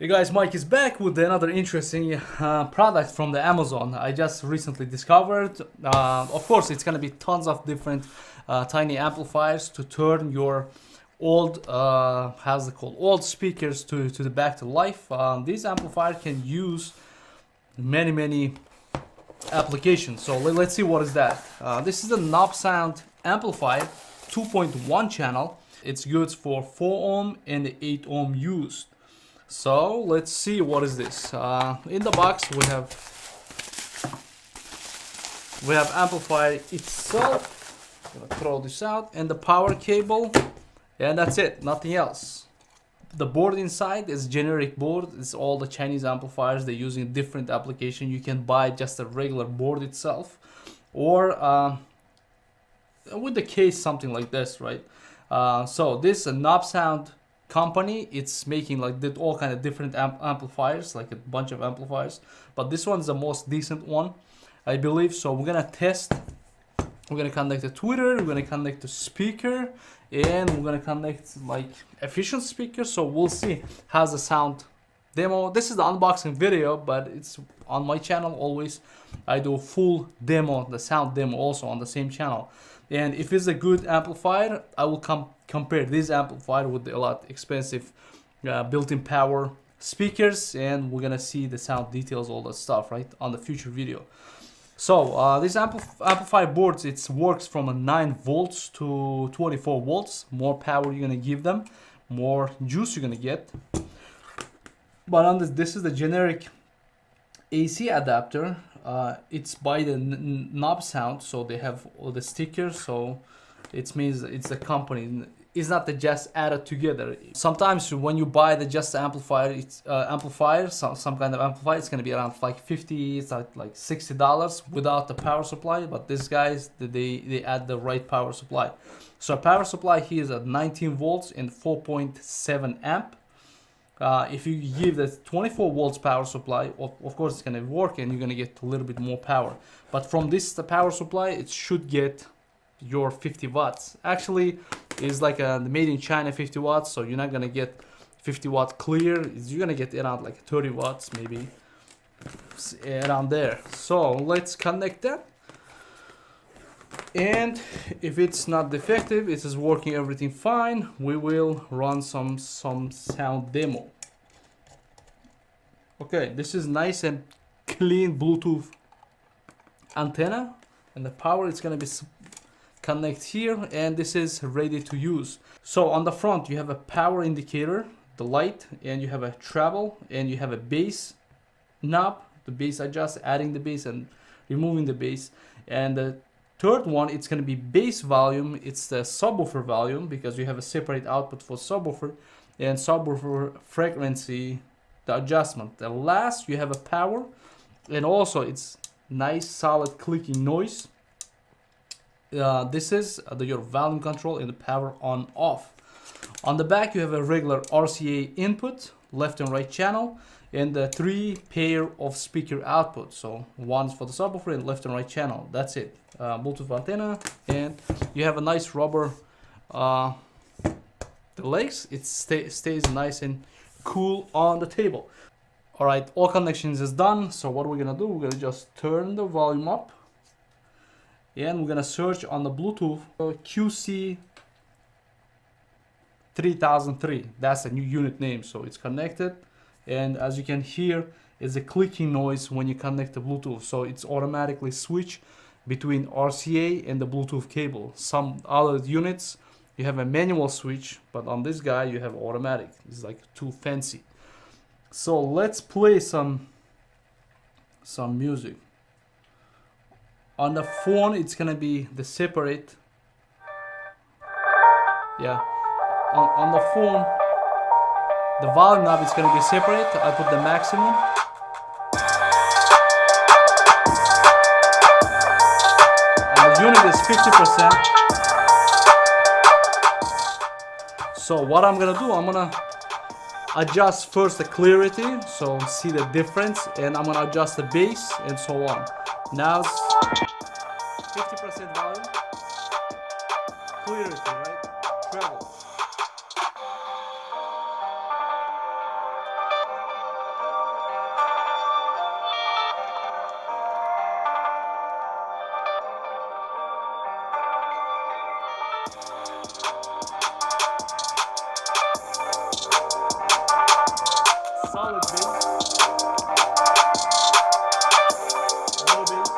Hey guys, Mike is back with another interesting product from the Amazon. I just recently discovered. Of course, it's gonna be tons of different tiny amplifiers to turn your old, how's it called, old speakers to the back to life. These amplifiers can use many applications. So let's see what is that. This is the Nobsound amplifier, 2.1 channel. It's good for 4 ohm and 8 ohm use. So let's see what is this. In the box we have amplifier itself. I'm gonna throw this out, and the power cable, and that's it, nothing else. The board inside is generic board. It's all the Chinese amplifiers. They're using different application. You can buy just a regular board itself, or with the case, something like this, right? So this Nobsound company, it's making like all kind of different amplifiers, like a bunch of amplifiers, but this one's the most decent one, I believe. So we're gonna test. We're gonna connect the tweeter, we're gonna connect the speaker, and we're gonna connect like efficient speaker. So we'll see how's the sound demo. This is the unboxing video, but it's on my channel. Always I do a full demo, the sound demo, also on the same channel. And if it's a good amplifier, I will compare this amplifier with a lot expensive built-in power speakers, and we're gonna see the sound details, all that stuff, right, on the future video. So this amplifier boards, it works from a 9 volts to 24 volts. More power you're gonna give them, more juice you're gonna get. But on this is the generic AC adapter. It's by the Nobsound, so they have all the stickers, so it means it's a company. It's not the just added together. Sometimes when you buy the just amplifier, it's some kind of amplifier, it's gonna be around like 50, it's like $60 without the power supply. But these guys, they add the right power supply. So power supply here is at 19 volts and 4.7 amp. If you give the 24 volts power supply, of course it's gonna work and you're gonna get a little bit more power. But from the power supply, it should get your 50 watts. Actually, it's like the made in China 50 watts, so you're not gonna get 50 watt clear. You're gonna get around like 30 watts, maybe around there. So let's connect that. And if it's not defective, it is working everything fine, we will run some sound demo. Okay, this is nice and clean Bluetooth antenna, and the power is going to be connect here, and this is ready to use. So on the front you have a power indicator, the light, and you have a treble, and you have a bass knob, the bass adjust, adding the bass and removing the bass. And the third one, it's going to be bass volume. It's the subwoofer volume, because you have a separate output for subwoofer, and subwoofer frequency, the adjustment. The last, you have a power, and also it's nice solid clicking noise. This is your volume control and the power on off. On the back you have a regular RCA input, left and right channel, and the 3 pair of speaker output. So one's for the subwoofer and left and right channel. That's it. Bluetooth antenna, and you have a nice rubber the legs. It stays nice and cool on the table. All right, all connections is done. So what we're gonna do, we're gonna just turn the volume up, and we're gonna search on the Bluetooth QC 3003. That's a new unit name, so it's connected. And as you can hear, it's a clicking noise when you connect the Bluetooth. So it's automatically switch between RCA and the Bluetooth cable. Some other units, you have a manual switch, but on this guy, you have automatic. It's like too fancy. So let's play some music. On the phone, it's gonna be the separate. Yeah, on the phone, the volume knob is gonna be separate. I put the maximum. And the unit is 50%. So what I'm gonna do, I'm gonna adjust first the clarity, so see the difference, and I'm gonna adjust the bass and so on. Now it's 50% volume, clarity, right? Treble. solid bass. Low bass.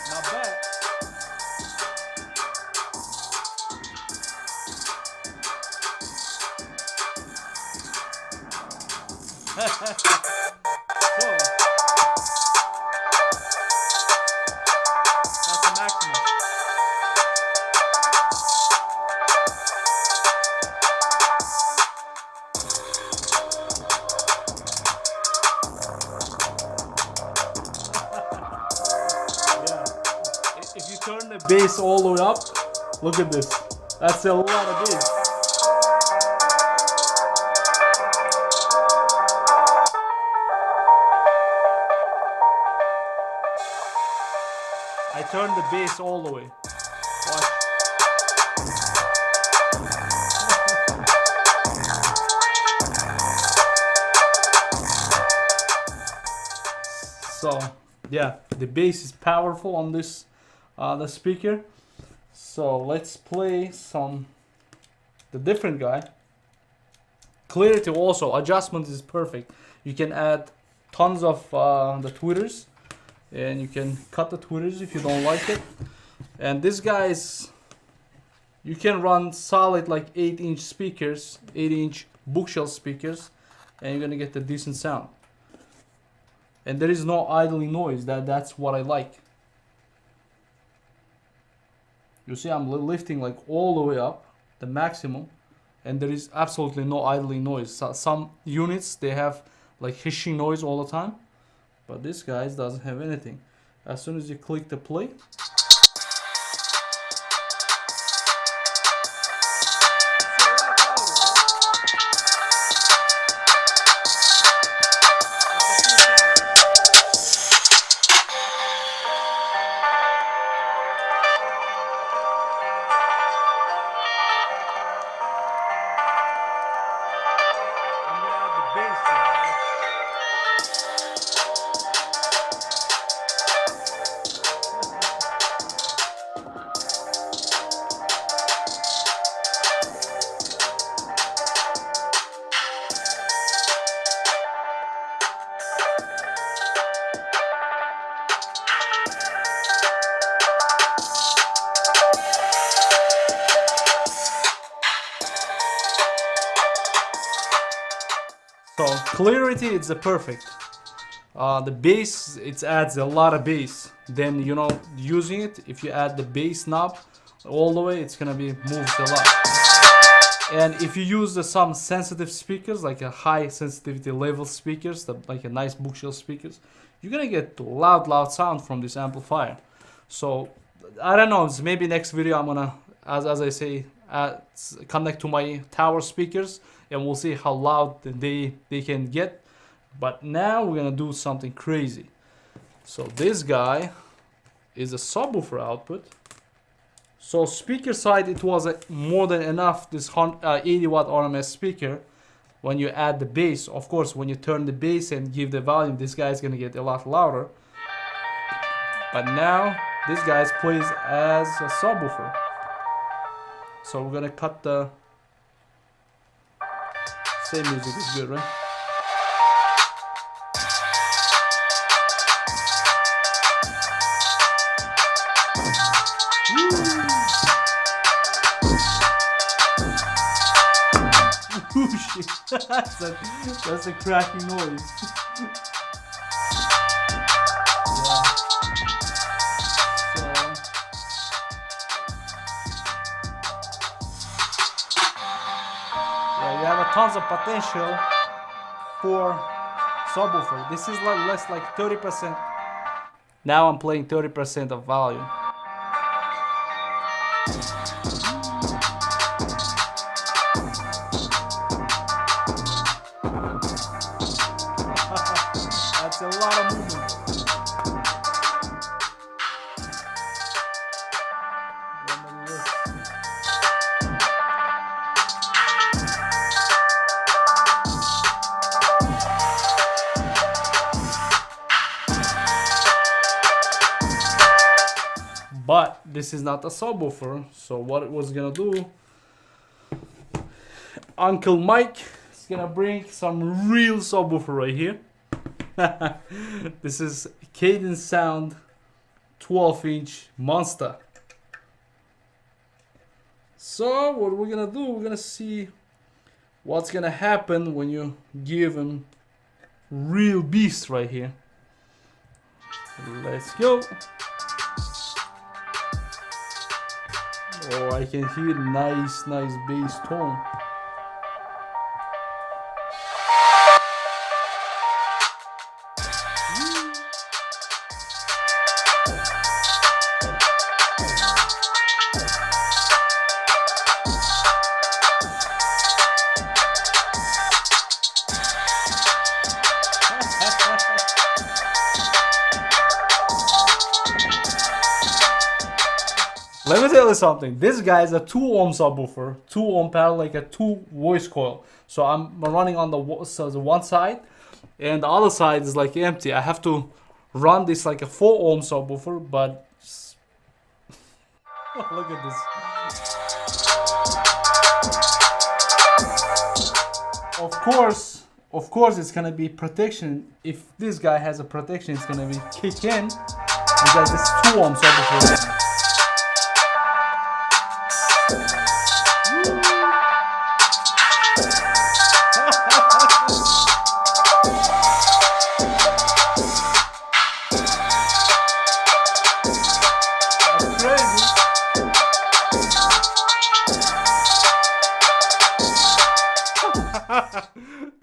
Not bad. So, that's the maximum. Yeah. If you turn the bass all the way up, look at this. That's a lot of bass. I turned the bass all the way. Watch. So yeah, the bass is powerful on this the speaker. So let's play the different guy. Clarity also, adjustment is perfect. You can add tons of the tweeters, and you can cut the tweeters if you don't like it. And this guy's, you can run solid like 8-inch speakers, 8-inch bookshelf speakers, and you're gonna get the decent sound. And there is no idling noise. That's what I like. You see, I'm lifting like all the way up, the maximum, and there is absolutely no idling noise. So, some units, they have like hissing noise all the time, but this guy doesn't have anything. As soon as you click the play, so clarity, it's the perfect. The bass, it adds a lot of bass. Then, you know, using it, if you add the bass knob all the way, it's gonna be moves a lot. And if you use some sensitive speakers, like a high sensitivity level speakers, like a nice bookshelf speakers, you're gonna get loud sound from this amplifier. So I don't know, maybe next video I'm gonna, as I say, connect to my tower speakers, and we'll see how loud they can get. But now we're gonna do something crazy. So this guy is a subwoofer output. So speaker side, it was more than enough, this 80 watt RMS speaker. When you add the bass, of course, when you turn the bass and give the volume, this guy is gonna get a lot louder. But now this guy plays as a subwoofer. So we're gonna cut the same music is good, right? Ooh, shit. That's a cracking noise. You have tons of potential for subwoofer. This is less like 30%. Now I'm playing 30% of volume. That's It's a lot of movement. But this is not a subwoofer, so what it was gonna do, Uncle Mike is gonna bring some real subwoofer right here. This is Cadence Sound 12-inch monster. So what we're gonna do, we're gonna see what's gonna happen when you give him real beast right here. Let's go. Oh, I can hear nice bass tone. Let me tell you something. This guy is a 2 ohm subwoofer, 2 ohm panel, like a 2 voice coil. So I'm running on the one side, and the other side is like empty. I have to run this like a 4 ohm subwoofer, but look at this. Of course, it's gonna be protection. If this guy has a protection, it's gonna be kick in because it's 2 ohm subwoofer.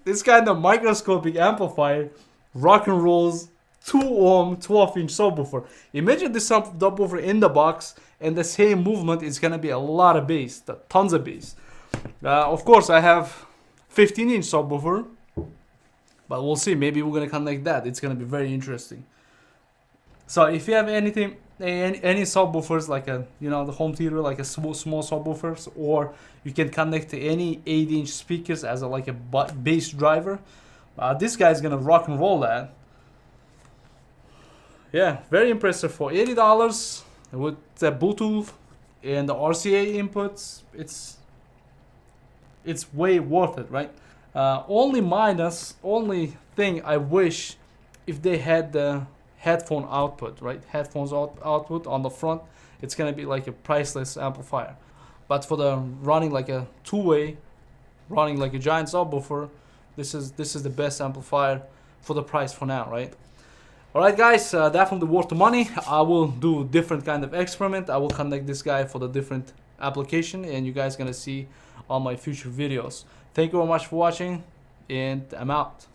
This kind of microscopic amplifier rock and rolls 2 ohm 12-inch subwoofer. Imagine this subwoofer in the box, and the same movement is gonna be a lot of bass, tons of bass. Of course, I have 15-inch subwoofer, but we'll see. Maybe we're gonna connect that. It's gonna be very interesting. So if you have any subwoofers, like a the home theater, like a small subwoofers, or you can connect to any 8-inch speakers as like a bass driver, this guy's gonna rock and roll that. Yeah, very impressive for $80 with the Bluetooth and the RCA inputs. It's way worth it, right? Only thing I wish if they had the headphone output, right? Headphones output on the front, it's gonna be like a priceless amplifier. But for the running like a two-way, running like a giant subwoofer, this is the best amplifier for the price for now, right? All right, guys, definitely worth the money. I will do different kind of experiment. I will connect this guy for the different application, and you guys gonna see all my future videos. Thank you very much for watching, and I'm out.